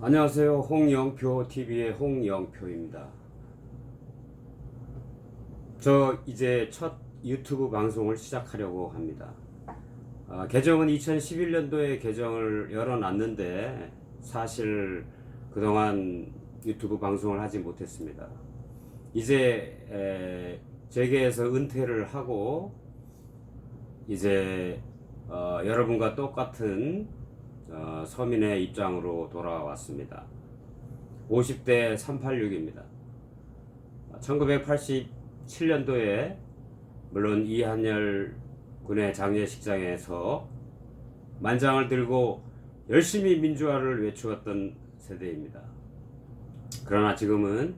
안녕하세요. 홍영표 TV의 홍영표입니다. 저 이제 첫 유튜브 방송을 시작하려고 합니다. 계정은 2011년도에 계정을 열어놨는데 사실 그동안 유튜브 방송을 하지 못했습니다. 이제 재계에서 은퇴를 하고 이제 여러분과 똑같은 서민의 입장으로 돌아왔습니다. 50대 386입니다. 1987년도에 물론 이한열 군의 장례식장에서 만장을 들고 열심히 민주화를 외치었던 세대입니다. 그러나 지금은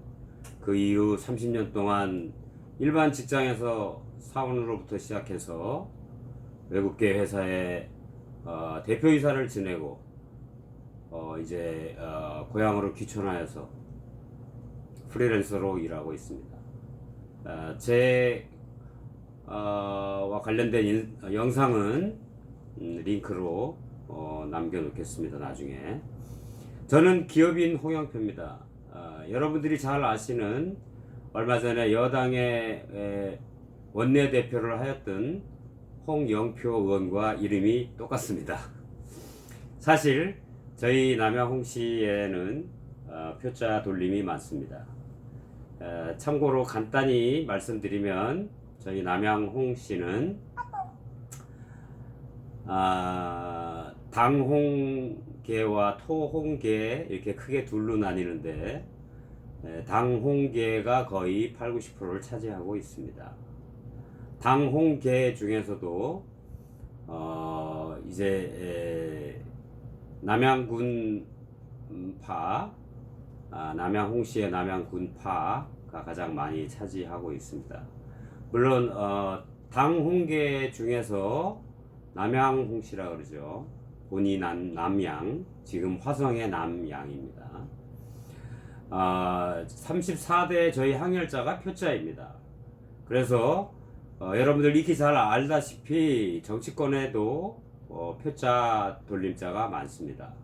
그 이후 30년 동안 일반 직장에서 사원으로부터 시작해서 외국계 회사에 대표이사를 지내고 이제 고향으로 귀촌하여서 프리랜서로 일하고 있습니다. 와 관련된 영상은 링크로 남겨놓겠습니다. 나중에. 저는 기업인 홍영표입니다. 여러분들이 잘 아시는 얼마 전에 여당의 원내대표를 하였던 홍영표 의원과 이름이 똑같습니다. 사실 저희 남양 홍시에는 표자 돌림이 많습니다. 참고로 간단히 말씀드리면 저희 남양 홍시는 당홍계와 토홍계 이렇게 크게 둘로 나뉘는데 당홍계가 거의 8, 90%를 차지하고 있습니다. 당홍계 중에서도 이제 남양군파, 남양홍시의 남양군파가 가장 많이 차지하고 있습니다. 물론 당홍계 중에서 남양홍시라 그러죠. 본이 남양, 지금 화성의 남양입니다. 34대 저희 항열자가 표자입니다. 그래서 여러분들 익히 잘 알다시피 정치권에도 표자 돌림자가 많습니다.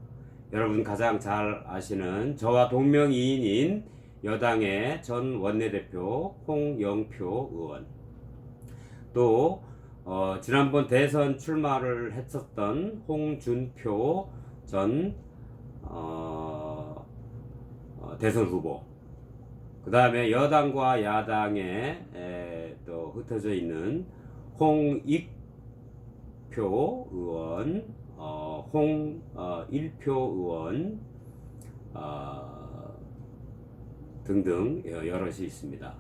여러분 가장 잘 아시는 저와 동명이인인 여당의 전 원내대표 홍영표 의원, 또 지난번 대선 출마를 했었던 홍준표 전 대선 후보, 그 다음에 여당과 야당에 또 흩어져 있는 홍익표 의원, 홍일표 의원 등등 여럿이 있습니다.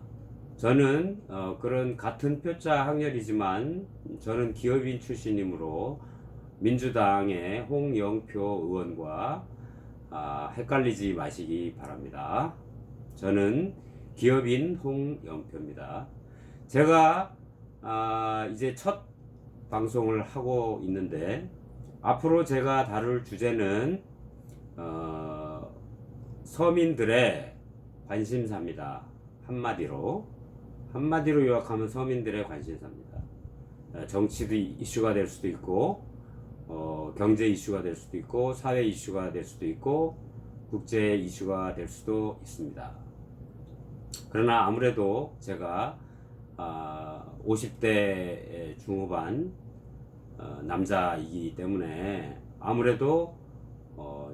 저는 그런 같은 표자 학렬이지만 저는 기업인 출신이므로 민주당의 홍영표 의원과 헷갈리지 마시기 바랍니다. 저는 기업인 홍영표입니다. 제가 이제 첫 방송을 하고 있는데 앞으로 제가 다룰 주제는 서민들의 관심사입니다. 한마디로 요약하면 서민들의 관심사입니다. 정치도 이슈가 될 수도 있고 경제 이슈가 될 수도 있고 사회 이슈가 될 수도 있고 국제 이슈가 될 수도 있습니다. 그러나 아무래도 제가 50대 중후반 남자이기 때문에 아무래도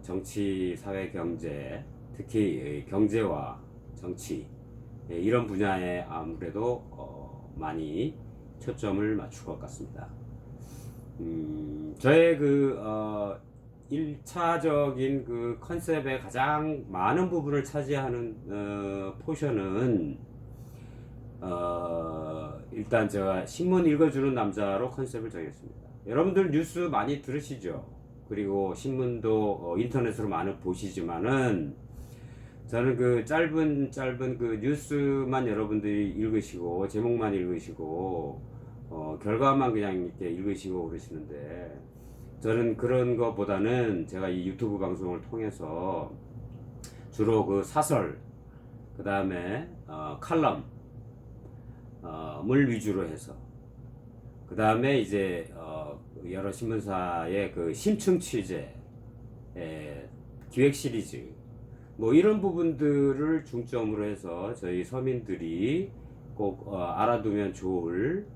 정치, 사회, 경제, 특히 경제와 정치 이런 분야에 아무래도 많이 초점을 맞출 것 같습니다. 저의 그 1차적인 그 컨셉의 가장 많은 부분을 차지하는 포션은 일단 제가 신문 읽어주는 남자로 컨셉을 정했습니다. 여러분들 뉴스 많이 들으시죠? 그리고 신문도 인터넷으로 많이 보시지만은 저는 그 짧은 그 뉴스만 여러분들이 읽으시고 제목만 읽으시고 결과만 그냥 이렇게 읽으시고 그러시는데 저는 그런 것보다는 제가 이 유튜브 방송을 통해서 주로 그 사설, 그 다음에 칼럼 물 위주로 해서, 그 다음에 이제 여러 신문사의 그 심층 취재 기획 시리즈 뭐 이런 부분들을 중점으로 해서 저희 서민들이 꼭 알아두면 좋을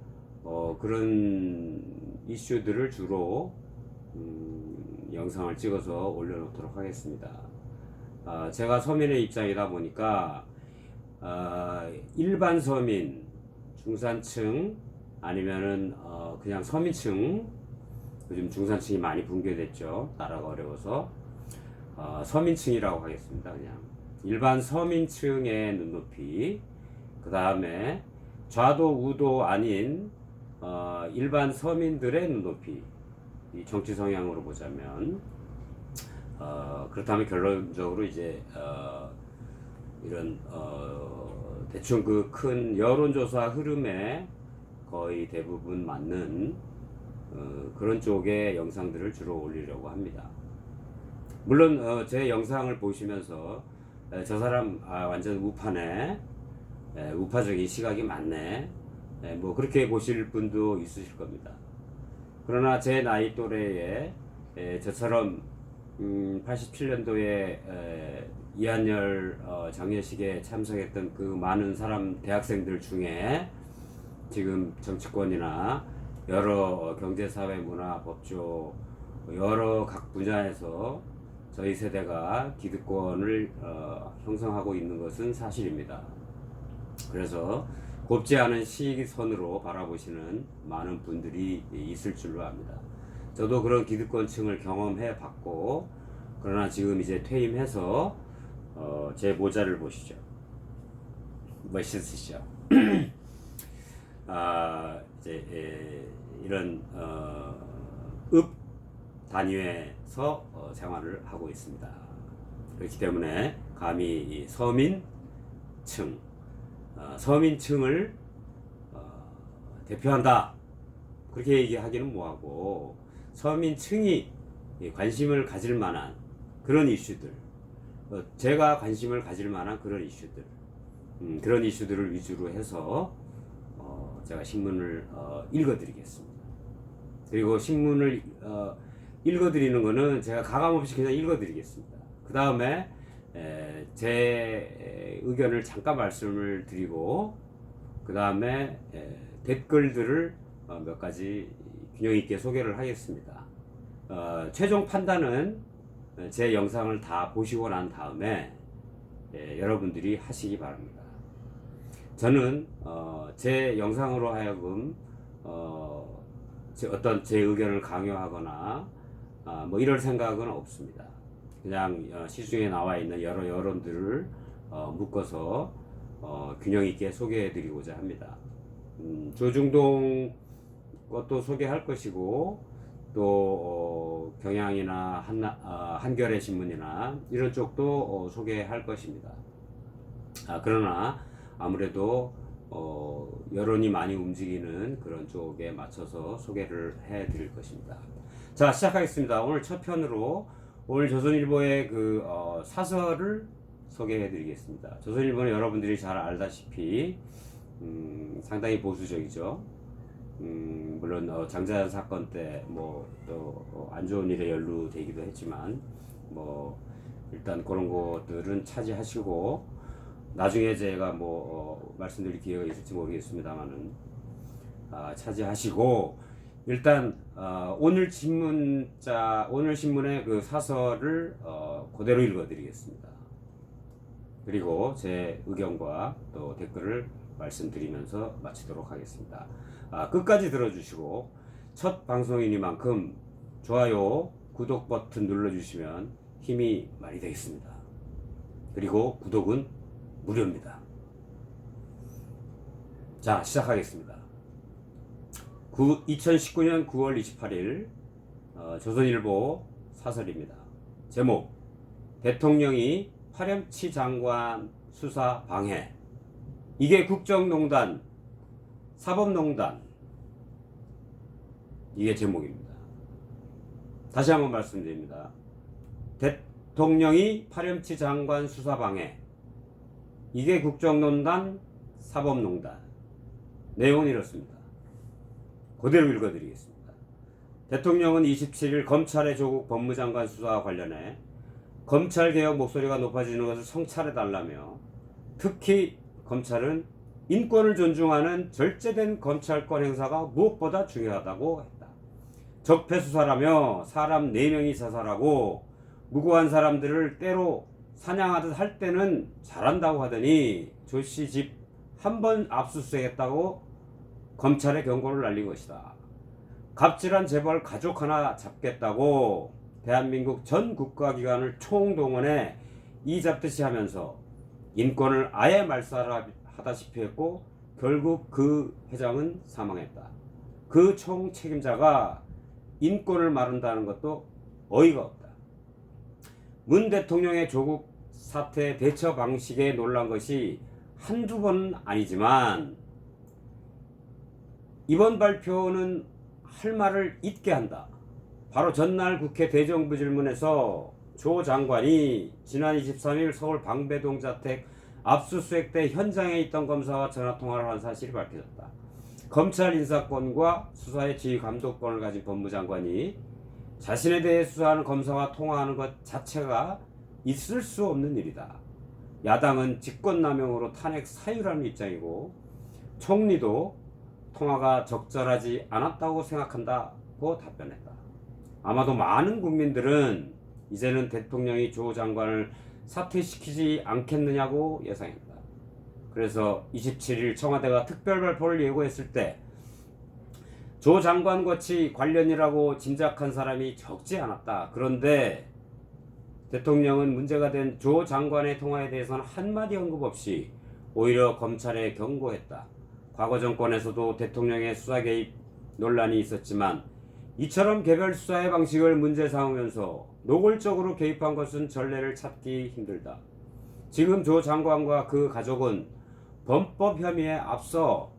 그런 이슈들을 주로 영상을 찍어서 올려놓도록 하겠습니다. 제가 서민의 입장이다 보니까 일반 서민, 중산층 아니면은 그냥 서민층, 요즘 중산층이 많이 붕괴됐죠. 나라가 어려워서 서민층이라고 하겠습니다. 그냥 일반 서민층의 눈높이, 그 다음에 좌도 우도 아닌 일반 서민들의 눈높이, 이 정치 성향으로 보자면 그렇다면 결론적으로 이제 이런 대충 그 큰 여론조사 흐름에 거의 대부분 맞는 그런 쪽의 영상들을 주로 올리려고 합니다. 물론 제 영상을 보시면서 저 사람 완전 우파네, 우파적인 시각이 많네, 뭐 그렇게 보실 분도 있으실 겁니다. 그러나 제 나이 또래에 저처럼 87년도에 이한열 장례식에 참석했던 그 많은 사람, 대학생들 중에 지금 정치권이나 여러 경제, 사회, 문화, 법조 여러 각 분야에서 저희 세대가 기득권을 형성하고 있는 것은 사실입니다. 그래서 곱지 않은 시선으로 바라보시는 많은 분들이 있을 줄로 압니다. 저도 그런 기득권층을 경험해 봤고, 그러나 지금 이제 퇴임해서 제 모자를 보시죠. 멋있으시죠? 이제 이런 읍 단위에서 생활을 하고 있습니다. 그렇기 때문에 감히 이 서민층, 서민층을 대표한다 그렇게 얘기하기는 뭐하고, 서민층이 관심을 가질 만한 그런 이슈들, 제가 관심을 가질 만한 그런 이슈들, 그런 이슈들을 위주로 해서 제가 신문을 읽어드리겠습니다. 그리고 신문을 읽어드리는 거는 제가 가감없이 그냥 읽어드리겠습니다. 그 다음에 제 의견을 잠깐 말씀을 드리고, 그 다음에 댓글들을 몇 가지 균형 있게 소개를 하겠습니다. 최종 판단은 제 영상을 다 보시고 난 다음에 여러분들이 하시기 바랍니다. 저는 제 영상으로 하여금 어떤 제 의견을 강요하거나 뭐 이럴 생각은 없습니다. 그냥 시중에 나와 있는 여러 여론들을 묶어서 균형 있게 소개해 드리고자 합니다. 조중동 것도 소개할 것이고, 또 경향이나 한겨레 신문이나 이런 쪽도 소개할 것입니다. 그러나 아무래도 여론이 많이 움직이는 그런 쪽에 맞춰서 소개를 해 드릴 것입니다. 자, 시작하겠습니다. 오늘 첫 편으로 오늘 조선일보의 그 사설을 소개해 드리겠습니다. 조선일보는 여러분들이 잘 알다시피 상당히 보수적이죠. 물론 장자연 사건 때 뭐 또 안 좋은 일에 연루되기도 했지만, 뭐 일단 그런 것들은 차지하시고, 나중에 제가 뭐 말씀드릴 기회가 있을지 모르겠습니다만은 차지하시고, 일단 오늘 신문의 그 사설을 그대로 읽어드리겠습니다. 그리고 제 의견과 또 댓글을 말씀드리면서 마치도록 하겠습니다. 끝까지 들어주시고, 첫 방송이니만큼 좋아요, 구독 버튼 눌러주시면 힘이 많이 되겠습니다. 그리고 구독은 무료입니다. 자, 시작하겠습니다. 2019년 9월 28일 조선일보 사설입니다. 제목: 대통령이 파렴치 장관 수사 방해. 이게 국정농단, 사법농단. 이게 제목입니다. 다시 한번 말씀드립니다. 대통령이 파렴치 장관 수사 방해. 이게 국정농단, 사법농단. 내용은 이렇습니다. 그대로 읽어드리겠습니다. 대통령은 27일 검찰의 조국 법무장관 수사와 관련해 검찰개혁 목소리가 높아지는 것을 성찰해달라며 특히 검찰은 인권을 존중하는 절제된 검찰권 행사가 무엇보다 중요하다고 했다. 적폐수사라며 사람 4명이 자살하고 무고한 사람들을 때로 사냥하듯 할 때는 잘한다고 하더니 조씨 집 한 번 압수수색했다고 검찰에 경고를 날린 것이다. 갑질한 재벌 가족 하나 잡겠다고 대한민국 전 국가기관을 총동원해 이 잡듯이 하면서 인권을 아예 말살하다시피 했고 결국 그 회장은 사망했다. 그 총 책임자가 인권을 말한다는 것도 어이가 없다. 문 대통령의 조국 사태 대처 방식에 놀란 것이 한두 번은 아니지만 이번 발표는 할 말을 잊게 한다. 바로 전날 국회 대정부 질문에서 조 장관이 지난 23일 서울 방배동 자택 압수수색 때 현장에 있던 검사와 전화통화를 한 사실이 밝혀졌다. 검찰 인사권과 수사의 지휘 감독권을 가진 법무장관이 자신에 대해 수사하는 검사와 통화하는 것 자체가 있을 수 없는 일이다. 야당은 직권남용으로 탄핵 사유라는 입장이고 총리도 통화가 적절하지 않았다고 생각한다고 답변했다. 아마도 많은 국민들은 이제는 대통령이 조 장관을 사퇴시키지 않겠느냐고 예상했다. 그래서 27일 청와대가 특별 발표를 예고했을 때 조 장관과 관련이라고 짐작한 사람이 적지 않았다. 그런데 대통령은 문제가 된 조 장관의 통화에 대해서는 한마디 언급 없이 오히려 검찰에 경고했다. 과거 정권에서도 대통령의 수사 개입 논란이 있었지만 이처럼 개별 수사의 방식을 문제 삼으면서 노골적으로 개입한 것은 전례를 찾기 힘들다. 지금 조 장관과 그 가족은 범법 혐의에 앞서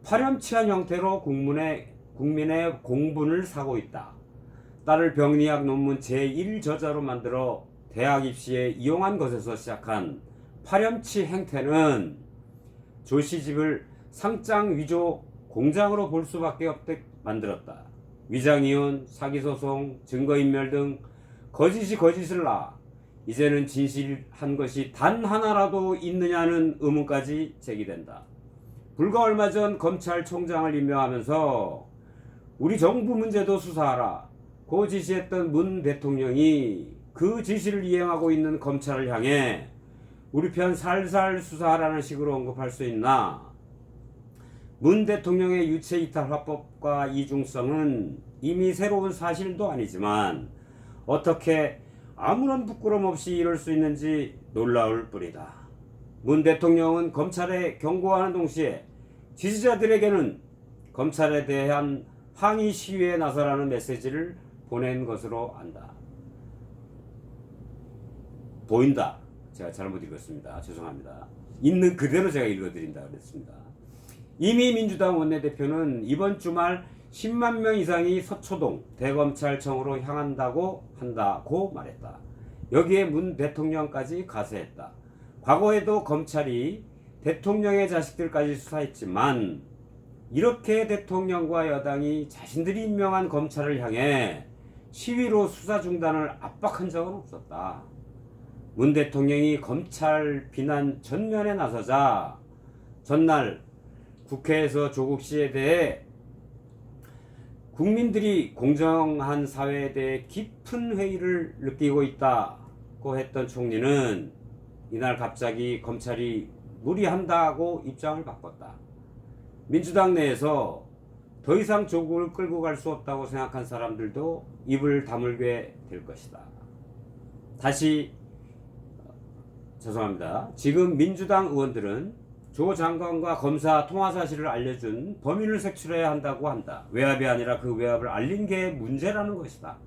파렴치한 형태로 국민의 공분을 사고 있다. 딸을 병리학 논문 제1저자로 만들어 대학 입시에 이용한 것에서 시작한 파렴치 행태는 조씨 집을 상장 위조 공장으로 볼 수밖에 없게 만들었다. 위장이혼, 사기소송, 증거인멸 등 거짓이 거짓을 낳아 이제는 진실한 것이 단 하나라도 있느냐는 의문까지 제기된다. 불과 얼마 전 검찰총장을 임명하면서 우리 정부 문제도 수사하라 고 지시했던 문 대통령이 그 지시를 이행하고 있는 검찰을 향해 우리 편 살살 수사하라는 식으로 언급할 수 있나? 문 대통령의 유체이탈 화법과 이중성은 이미 새로운 사실도 아니지만 어떻게 아무런 부끄럼 없이 이럴 수 있는지 놀라울 뿐이다. 문 대통령은 검찰에 경고하는 동시에 지지자들에게는 검찰에 대한 항의 시위에 나서라는 메시지를 보낸 것으로 안다. 보인다. 제가 잘못 읽었습니다. 죄송합니다. 있는 그대로 제가 읽어드린다 그랬습니다. 이미 민주당 원내대표는 이번 주말 10만 명 이상이 서초동 대검찰청으로 향한다고 한다고 말했다. 여기에 문 대통령까지 가세했다. 과거에도 검찰이 대통령의 자식들까지 수사했지만 이렇게 대통령과 여당이 자신들이 임명한 검찰을 향해 시위로 수사 중단을 압박한 적은 없었다. 문 대통령이 검찰 비난 전면에 나서자 전날 국회에서 조국 씨에 대해 국민들이 공정한 사회에 대해 깊은 회의를 느끼고 있다고 했던 총리는 이날 갑자기 검찰이 무리한다고 입장을 바꿨다. 민주당 내에서 더 이상 조국을 끌고 갈 수 없다고 생각한 사람들도 입을 다물게 될 것이다. 다시 죄송합니다. 지금 민주당 의원들은 조 장관과 검사 통화 사실을 알려준 범인을 색출해야 한다고 한다. 외압이 아니라 그 외압을 알린 게 문제라는 것이다.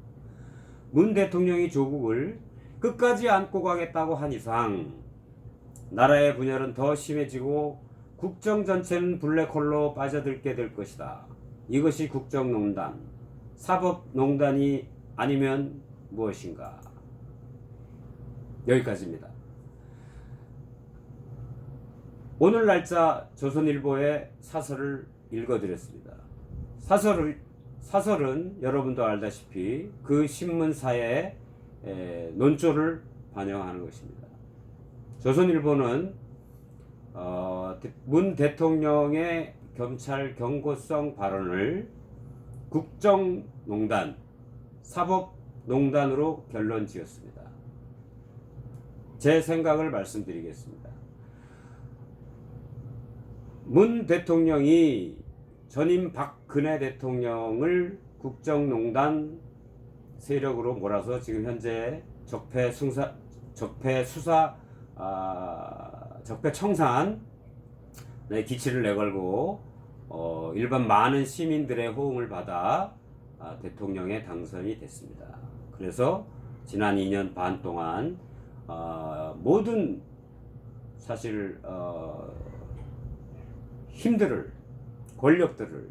문 대통령이 조국을 끝까지 안고 가겠다고 한 이상 나라의 분열은 더 심해지고 국정 전체는 블랙홀로 빠져들게 될 것이다. 이것이 국정농단, 사법농단이 아니면 무엇인가? 여기까지입니다. 오늘 날짜 조선일보의 사설을 읽어드렸습니다. 사설은 여러분도 알다시피 그 신문사의 논조를 반영하는 것입니다. 조선일보는 문 대통령의 검찰 경고성 발언을 국정농단, 사법농단으로 결론 지었습니다. 제 생각을 말씀드리겠습니다. 문 대통령이 전임 박근혜 대통령을 국정농단 세력으로 몰아서 지금 현재 적폐청산 기치를 내걸고 일반 많은 시민들의 호응을 받아 대통령에 당선이 됐습니다. 그래서 지난 2년 반 동안 모든 사실 힘들을, 권력들을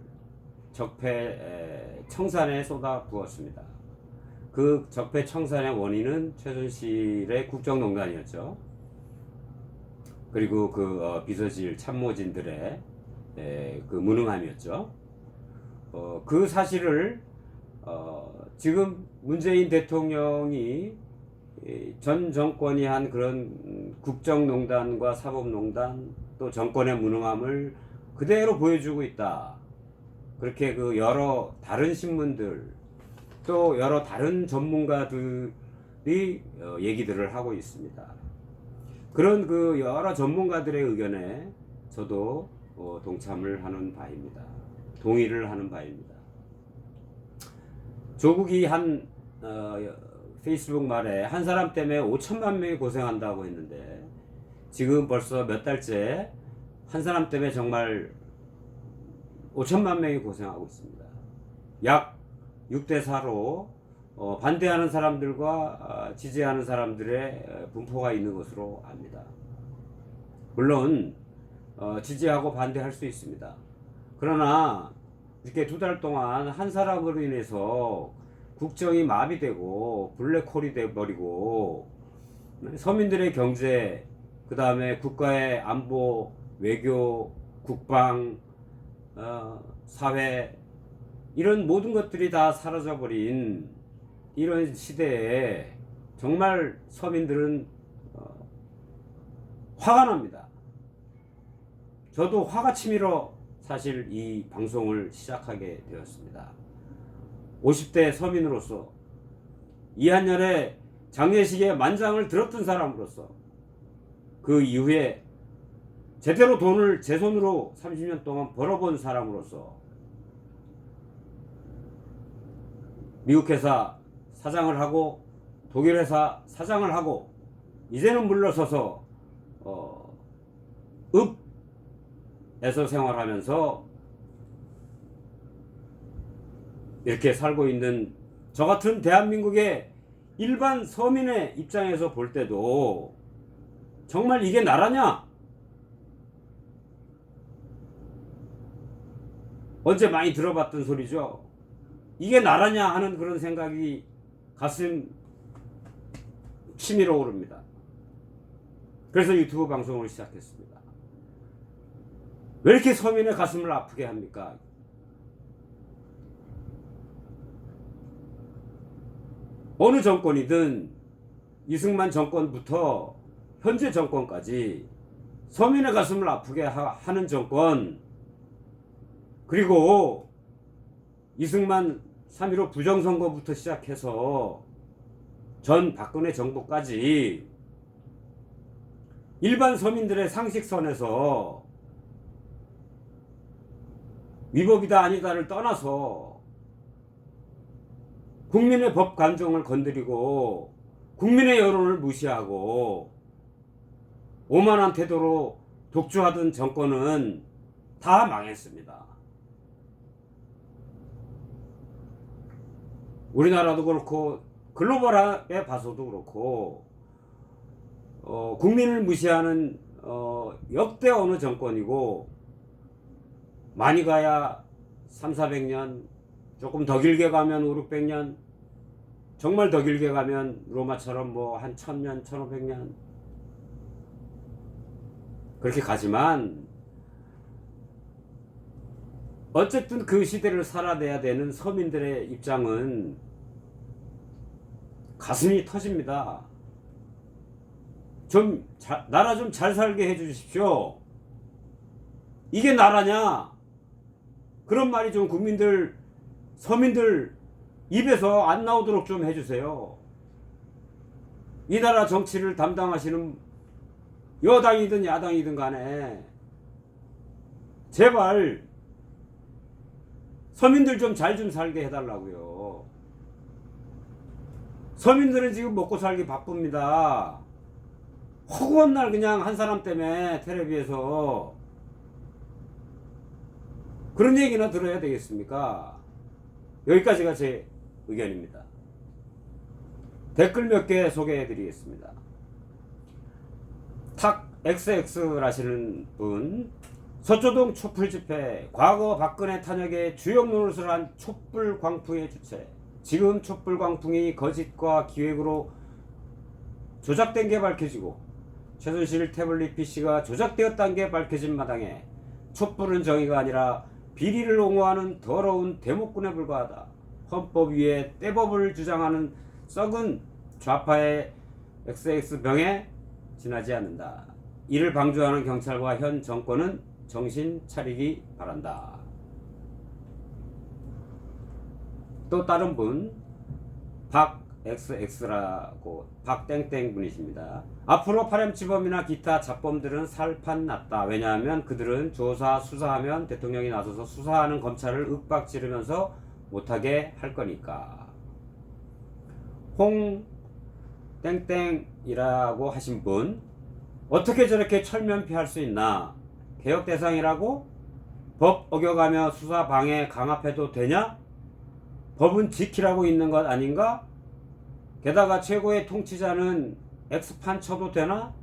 적폐 청산에 쏟아 부었습니다. 그 적폐 청산의 원인은 최순실의 국정농단이었죠. 그리고 그 비서실 참모진들의 그 무능함이었죠. 그 사실을 지금 문재인 대통령이 전 정권이 한 그런 국정농단과 사법농단 또 정권의 무능함을 그대로 보여주고 있다. 그렇게 그 여러 다른 신문들 또 여러 다른 전문가들이 얘기들을 하고 있습니다. 그런 그 여러 전문가들의 의견에 저도 동참을 하는 바입니다. 동의를 하는 바입니다. 조국이 한 페이스북 말에 한 사람 때문에 5천만 명이 고생한다고 했는데 지금 벌써 몇 달째 한 사람 때문에 정말 5천만 명이 고생하고 있습니다. 약 6대4로 반대하는 사람들과 지지하는 사람들의 분포가 있는 것으로 압니다. 물론 지지하고 반대할 수 있습니다. 그러나 이렇게 2달 동안 한 사람으로 인해서 국정이 마비되고 블랙홀이 되어버리고 서민들의 경제, 그 다음에 국가의 안보, 외교, 국방, 사회 이런 모든 것들이 다 사라져버린 이런 시대에 정말 서민들은 화가 납니다. 저도 화가 치밀어 사실 이 방송을 시작하게 되었습니다. 50대 서민으로서 이한열의 장례식에 만장을 들었던 사람으로서 그 이후에 제대로 돈을 제 손으로 30년 동안 벌어본 사람으로서 미국 회사 사장을 하고 독일 회사 사장을 하고 이제는 물러서서 읍에서 생활하면서 이렇게 살고 있는 저 같은 대한민국의 일반 서민의 입장에서 볼 때도 정말 이게 나라냐? 언제 많이 들어봤던 소리죠. 이게 나라냐 하는 그런 생각이 가슴 치밀어 오릅니다. 그래서 유튜브 방송을 시작했습니다. 왜 이렇게 서민의 가슴을 아프게 합니까? 어느 정권이든 이승만 정권부터 현재 정권까지 서민의 가슴을 아프게 하는 정권, 그리고 이승만 3.15 부정선거부터 시작해서 전 박근혜 정부까지 일반 서민들의 상식선에서 위법이다 아니다를 떠나서 국민의 법 간정을 건드리고 국민의 여론을 무시하고 오만한 태도로 독주하던 정권은 다 망했습니다. 우리나라도 그렇고 글로벌하게 봐서도 그렇고 국민을 무시하는 역대 어느 정권이고 많이 가야 300~400년, 조금 더 길게 가면 500~600년, 정말 더 길게 가면 로마처럼 뭐 한 1000년, 1500년 그렇게 가지만 어쨌든 그 시대를 살아내야 되는 서민들의 입장은 가슴이 터집니다. 나라 좀 잘 살게 해 주십시오. 이게 나라냐? 그런 말이 좀 국민들, 서민들 입에서 안 나오도록 좀 해주세요. 이 나라 정치를 담당하시는 여당이든 야당이든 간에 제발 서민들 좀 잘 좀 살게 해달라고요. 서민들은 지금 먹고 살기 바쁩니다. 허구한 날 그냥 한 사람 때문에 텔레비에서 그런 얘기나 들어야 되겠습니까? 여기까지가 제 의견입니다. 댓글 몇 개 소개해 드리겠습니다. 탁 XX라시는 분, 서초동 촛불 집회, 과거 박근혜 탄핵의 주역 노릇을 한 촛불 광풍의 주체, 지금 촛불 광풍이 거짓과 기획으로 조작된 게 밝혀지고 최순실 태블릿 PC가 조작되었다는 게 밝혀진 마당에 촛불은 정의가 아니라 비리를 옹호하는 더러운 대목군에 불과하다. 헌법 위에 떼법을 주장하는 썩은 좌파의 XX병에 지나지 않는다. 이를 방조하는 경찰과 현 정권은 정신 차리기 바란다. 또 다른 분, 박XX라고 박땡땡 분이십니다. 앞으로 파렴치범이나 기타 잡범들은 살판 났다. 왜냐하면 그들은 조사 수사하면 대통령이 나서서 수사하는 검찰을 윽박지르면서 못하게 할 거니까. 홍땡땡이라고 하신 분, 어떻게 저렇게 철면피할 수 있나? 개혁 대상이라고? 법 어겨가며 수사 방해 강압해도 되냐? 법은 지키라고 있는 것 아닌가? 게다가 최고의 통치자는 X판 쳐도 되나?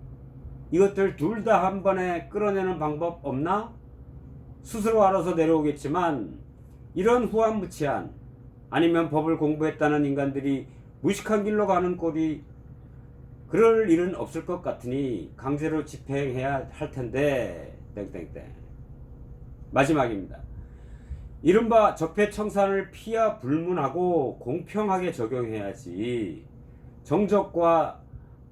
이것들 둘 다 한 번에 끌어내는 방법 없나? 스스로 알아서 내려오겠지만 이런 후한무치한, 아니면 법을 공부했다는 인간들이 무식한 길로 가는 꼴이 그럴 일은 없을 것 같으니 강제로 집행해야 할 텐데 땡땡땡. 마지막입니다. 이른바 적폐청산을 피하 불문하고 공평하게 적용해야지. 정적과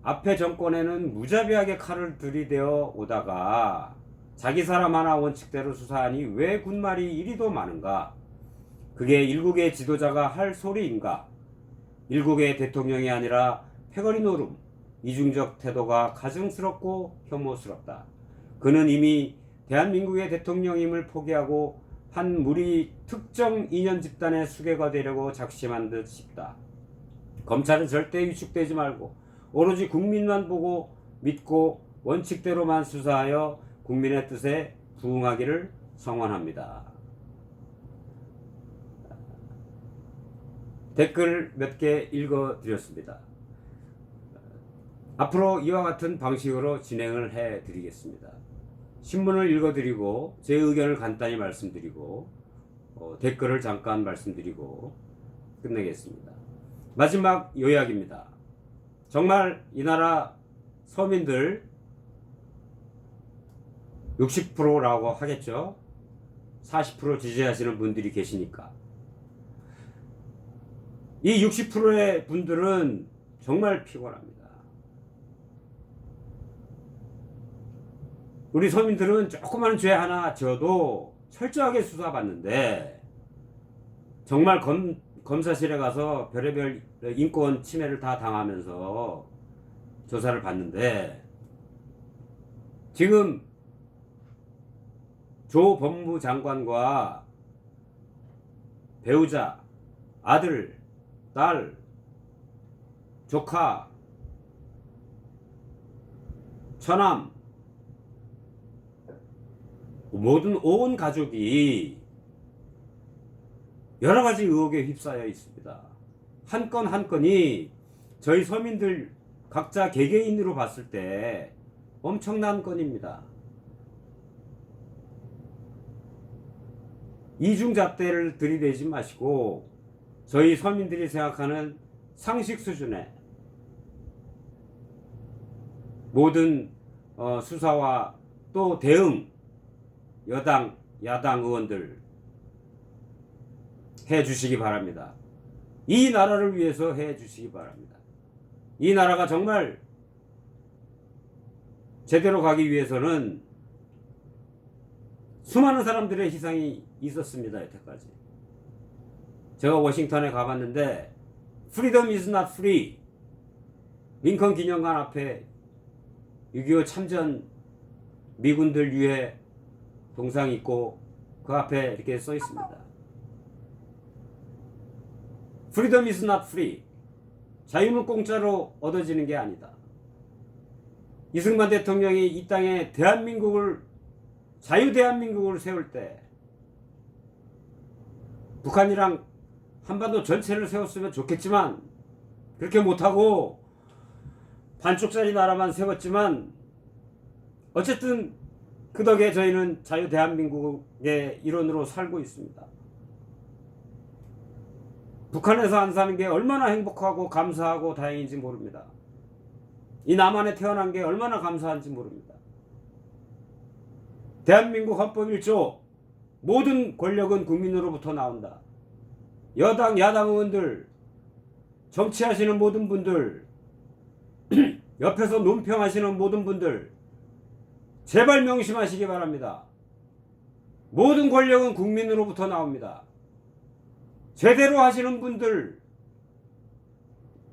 앞에 정권에는 무자비하게 칼을 들이대어 오다가 자기 사람 하나 원칙대로 수사하니 왜 군말이 이리도 많은가? 그게 일국의 지도자가 할 소리인가? 일국의 대통령이 아니라 패거리 노름, 이중적 태도가 가증스럽고 혐오스럽다. 그는 이미 대한민국의 대통령임을 포기하고 한 무리 특정 이념 집단의 수괴가 되려고 작심한 듯 싶다. 검찰은 절대 위축되지 말고 오로지 국민만 보고 믿고 원칙대로만 수사하여 국민의 뜻에 부응하기를 성원합니다. 댓글 몇 개 읽어드렸습니다. 앞으로 이와 같은 방식으로 진행을 해드리겠습니다. 신문을 읽어드리고 제 의견을 간단히 말씀드리고 댓글을 잠깐 말씀드리고 끝내겠습니다. 마지막 요약입니다. 정말 이 나라 서민들 60%라고 하겠죠. 40% 지지하시는 분들이 계시니까. 이 60%의 분들은 정말 피곤합니다. 우리 서민들은 조그마한 죄 하나 져도 철저하게 수사받는데, 정말 검사실에 가서 별의별 인권 침해를 다 당하면서 조사를 받는데, 지금 조 법무부 장관과 배우자, 아들, 딸, 조카, 처남, 모든 온 가족이 여러 가지 의혹에 휩싸여 있습니다. 한 건 한 건이 저희 서민들 각자 개개인으로 봤을 때 엄청난 건입니다. 이중잣대를 들이대지 마시고 저희 서민들이 생각하는 상식 수준의 모든 수사와 또 대응, 여당, 야당 의원들 해 주시기 바랍니다. 이 나라를 위해서 해 주시기 바랍니다. 이 나라가 정말 제대로 가기 위해서는 수많은 사람들의 희생이 있었습니다. 여태까지. 제가 워싱턴에 가봤는데 Freedom is not free. 링컨 기념관 앞에 6.25 참전 미군들 유해 동상이 있고 그 앞에 이렇게 써 있습니다. Freedom is not free. 자유는 공짜로 얻어지는 게 아니다. 이승만 대통령이 이 땅에 대한민국을 자유 대한민국을 세울 때 북한이랑 한반도 전체를 세웠으면 좋겠지만 그렇게 못하고 반쪽짜리 나라만 세웠지만 어쨌든 그 덕에 저희는 자유 대한민국의 일원으로 살고 있습니다. 북한에서 안 사는 게 얼마나 행복하고 감사하고 다행인지 모릅니다. 이 남한에 태어난 게 얼마나 감사한지 모릅니다. 대한민국 헌법 1조 모든 권력은 국민으로부터 나온다. 여당 야당 의원들 정치하시는 모든 분들 옆에서 논평하시는 모든 분들 제발 명심하시기 바랍니다. 모든 권력은 국민으로부터 나옵니다. 제대로 하시는 분들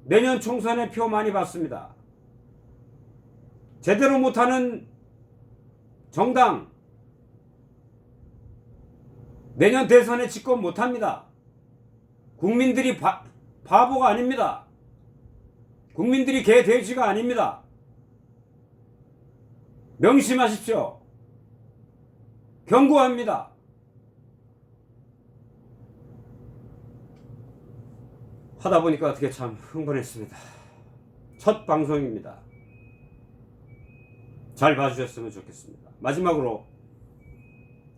내년 총선에 표 많이 받습니다. 제대로 못하는 정당 내년 대선에 집권 못합니다. 국민들이 바보가 아닙니다. 국민들이 개 돼지가 아닙니다. 명심하십시오. 경고합니다. 하다 보니까 어떻게 참 흥분했습니다. 첫 방송입니다. 잘 봐주셨으면 좋겠습니다. 마지막으로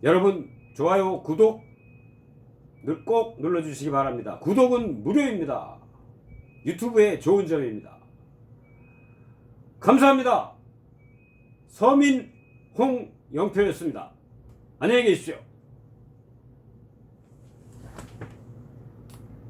여러분 좋아요, 구독 꼭 눌러주시기 바랍니다. 구독은 무료입니다. 유튜브의 좋은 점입니다. 감사합니다. 서민 홍영표였습니다. 안녕히 계십시오.